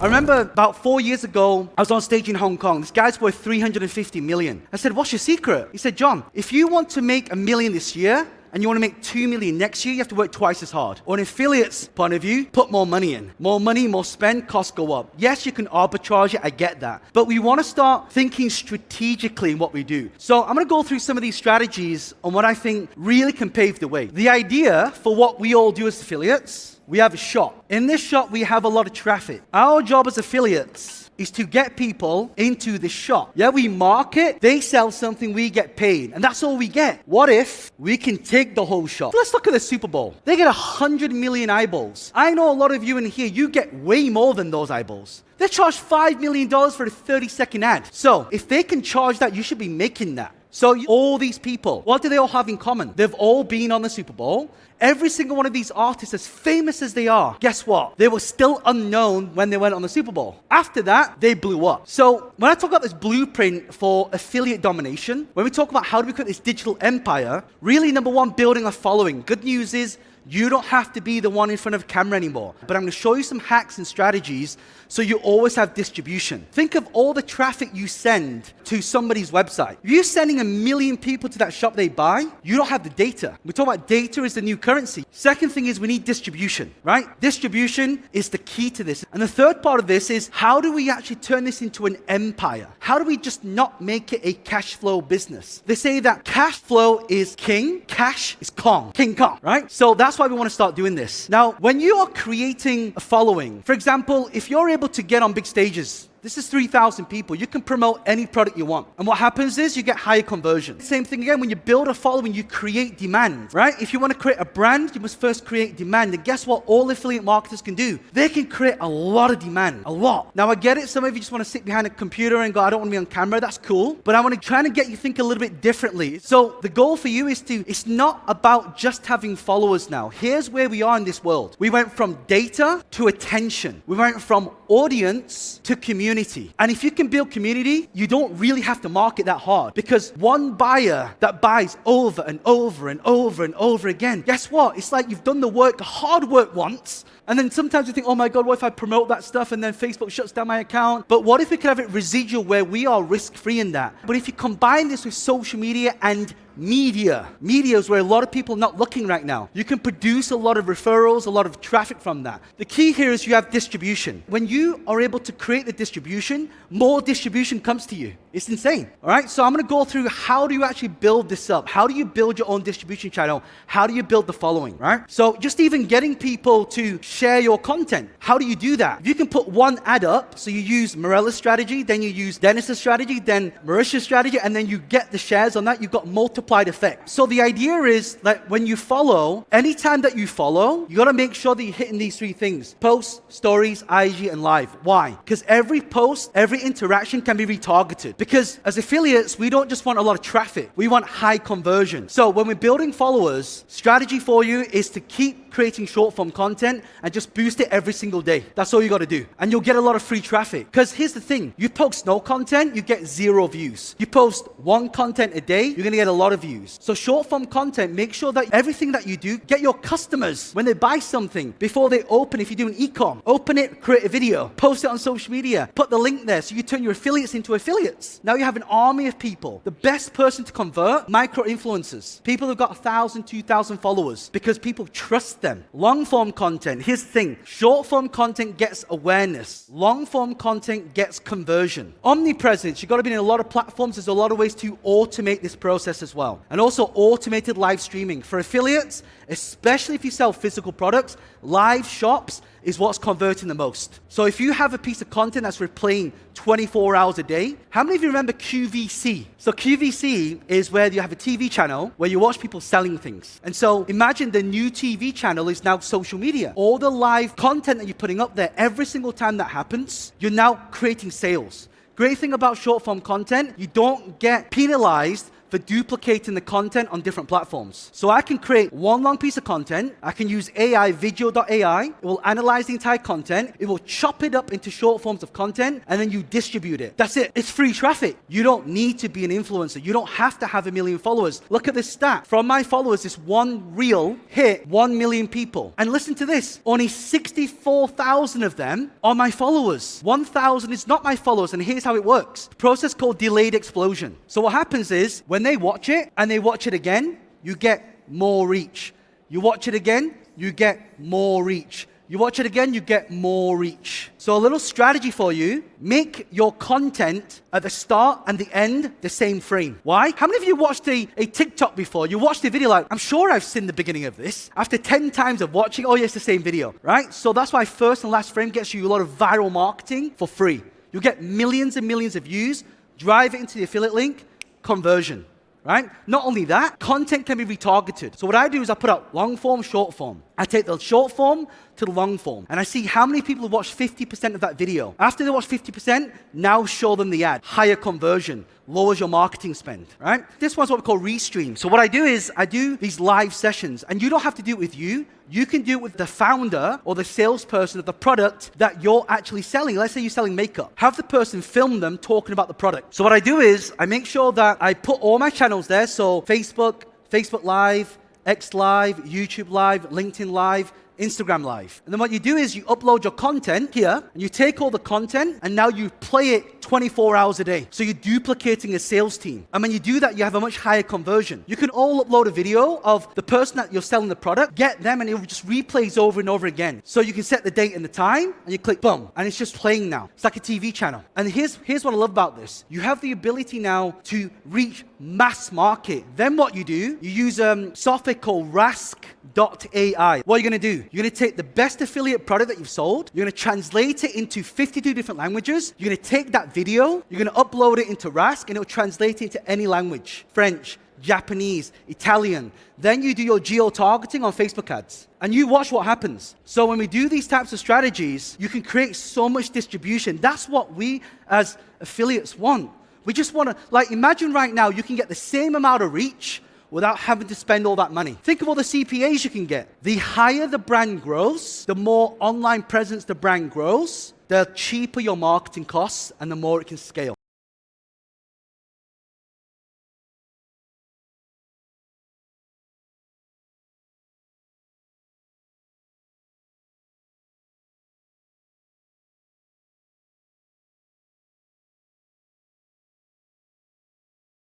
I remember about 4 years ago, I was on stage in Hong Kong. This guy's worth 350 million. I said, what's your secret? He said, John, if you want to make $1 million this year, and you want to make 2 million next year, you have to work twice as hard. Or an affiliate's point of view, put more money in. More money, more spend, costs go up. Yes, you can arbitrage it, I get that. But we want to start thinking strategically in what we do. So I'm going to go through some of these strategies on what I think really can pave the way. The idea for what we all do as affiliates, we have a shop. In this shop, we have a lot of traffic. Our job as affiliates is to get people into the shop. Yeah, we market, they sell something, we get paid. And that's all we get. What if we can take the whole shop? Let's look at the Super Bowl. They get 100 million eyeballs. I know a lot of you in here, you get way more than those eyeballs. They charge $5 million for a 30-second ad. So if they can charge that, you should be making that. So all these people, what do they all have in common? They've all been on the Super Bowl. Every single one of these artists, as famous as they are, guess what? They were still unknown when they went on the Super Bowl. After that, they blew up. So when I talk about this blueprint for affiliate domination, when we talk about how do we create this digital empire, really number one, building a following. Good news is you don't have to be the one in front of a camera anymore. But I'm going to show you some hacks and strategies so you always have distribution. Think of all the traffic you send to somebody's website. If you're sending 1 million people to that shop they buy, you don't have the data. We talk about data is the new currency. Second thing is we need distribution, right? Distribution is the key to this. And the third part of this is how do we actually turn this into an empire? How do we just not make it a cash flow business? They say that cash flow is king, cash is Kong, King Kong, right? So that's why we want to start doing this. Now, when you are creating a following, for example, if you're able to get on big stages, this is 3,000 people. You can promote any product you want. And what happens is you get higher conversion. Same thing again, when you build a following, you create demand, right? If you want to create a brand, you must first create demand. And guess what all affiliate marketers can do? They can create a lot of demand, a lot. Now I get it, some of you just want to sit behind a computer and go, I don't want to be on camera, that's cool. But I want to try to get you think a little bit differently. So the goal for you is it's not about just having followers now. Here's where we are in this world. We went from data to attention. We went from audience to community. And if you can build community, you don't really have to market that hard because one buyer that buys over and over and over and over again, guess what? It's like you've done the work, the hard work once, and then sometimes you think, oh my God, what if I promote that stuff and then Facebook shuts down my account? But what if we could have it residual where we are risk-free in that? But if you combine this with social media and media is where a lot of people are not looking right now. You can produce a lot of referrals, a lot of traffic from that. The key here is you have distribution. When you are able to create the distribution, more distribution comes to you. It's insane, all right? So I'm going to go through how do you actually build this up? How do you build your own distribution channel? How do you build the following, right? So just even getting people to share your content. How do you do that? If you can put one ad up, so you use Morella's strategy, then you use Dennis's strategy, then Marisha's strategy, and then you get the shares on that, you've got multiplied effect. So the idea is that when you follow, anytime that you follow, you got to make sure that you're hitting these 3 things: posts, stories, IG, and live. Why? Because every post, every interaction can be retargeted. Because as affiliates, we don't just want a lot of traffic. We want high conversion. So when we're building followers, strategy for you is to keep creating short form content and just boost it every single day. That's all you got to do. And you'll get a lot of free traffic. Because here's the thing, you post no content, you get 0 views. You post 1 content a day, you're going to get a lot of views. So short form content, make sure that everything that you do, get your customers, when they buy something, before they open, if you do an e-com, open it, create a video, post it on social media, put the link there so you turn your affiliates into affiliates. Now you have an army of people. The best person to convert, micro-influencers. People who've got 1,000, 2,000 followers because people trust them. Long form content, here's the thing. Short form content gets awareness. Long form content gets conversion. Omnipresence, you've got to be in a lot of platforms. There's a lot of ways to automate this process as well. And also automated live streaming. For affiliates, especially if you sell physical products, live shops is what's converting the most. So if you have a piece of content that's replaying 24 hours a day, how many of you remember QVC? So QVC is where you have a TV channel where you watch people selling things. And so imagine the new TV channel is now social media. All the live content that you're putting up there, every single time that happens, you're now creating sales. Great thing about short form content, you don't get penalized for duplicating the content on different platforms. So I can create one long piece of content. I can use AI, video.ai. It will analyze the entire content. It will chop it up into short forms of content, and then you distribute it. That's it. It's free traffic. You don't need to be an influencer. You don't have to have 1 million followers. Look at this stat. From my followers, this one reel hit 1 million people. And listen to this. Only 64,000 of them are my followers. 1,000 is not my followers, and here's how it works. The process called delayed explosion. So what happens is, when they watch it and they watch it again, you get more reach. You watch it again, you get more reach. You watch it again, you get more reach. So a little strategy for you, make your content at the start and the end the same frame. Why? How many of you watched a TikTok before? You watched a video like, I'm sure I've seen the beginning of this. After 10 times of watching, oh yeah, it's the same video, right? So that's why first and last frame gets you a lot of viral marketing for free. You'll get millions and millions of views, drive it into the affiliate link, conversion. Right? Not only that, content can be retargeted. So what I do is I put out long form, short form. I take the short form to the long form, and I see how many people have watched 50% of that video. After they watch 50%, now show them the ad. Higher conversion, lowers your marketing spend, right? This one's what we call restream. So what I do is I do these live sessions, and you don't have to do it with you. You can do it with the founder or the salesperson of the product that you're actually selling. Let's say you're selling makeup. Have the person film them talking about the product. So what I do is I make sure that I put all my channels there. So Facebook, Facebook Live, X Live, YouTube Live, LinkedIn Live, Instagram Live. And then what you do is you upload your content here, and you take all the content, and now you play it 24 hours a day. So you're duplicating a sales team. And when you do that, you have a much higher conversion. You can all upload a video of the person that you're selling the product, get them, and it just replays over and over again. So you can set the date and the time, and you click boom, and it's just playing now. It's like a TV channel. And here's what I love about this. You have the ability now to reach mass market. Then what you do, you use software called Rask.ai. What are you going to do? You're going to take the best affiliate product that you've sold, you're going to translate it into 52 different languages, you're going to take that video, you're going to upload it into Rask, and it'll translate it into any language. French, Japanese, Italian. Then you do your geo-targeting on Facebook ads. And you watch what happens. So when we do these types of strategies, you can create so much distribution. That's what we as affiliates want. We just want to, like, imagine right now you can get the same amount of reach without having to spend all that money. Think of all the CPAs you can get. The higher the brand grows, the more online presence the brand grows, the cheaper your marketing costs, and the more it can scale.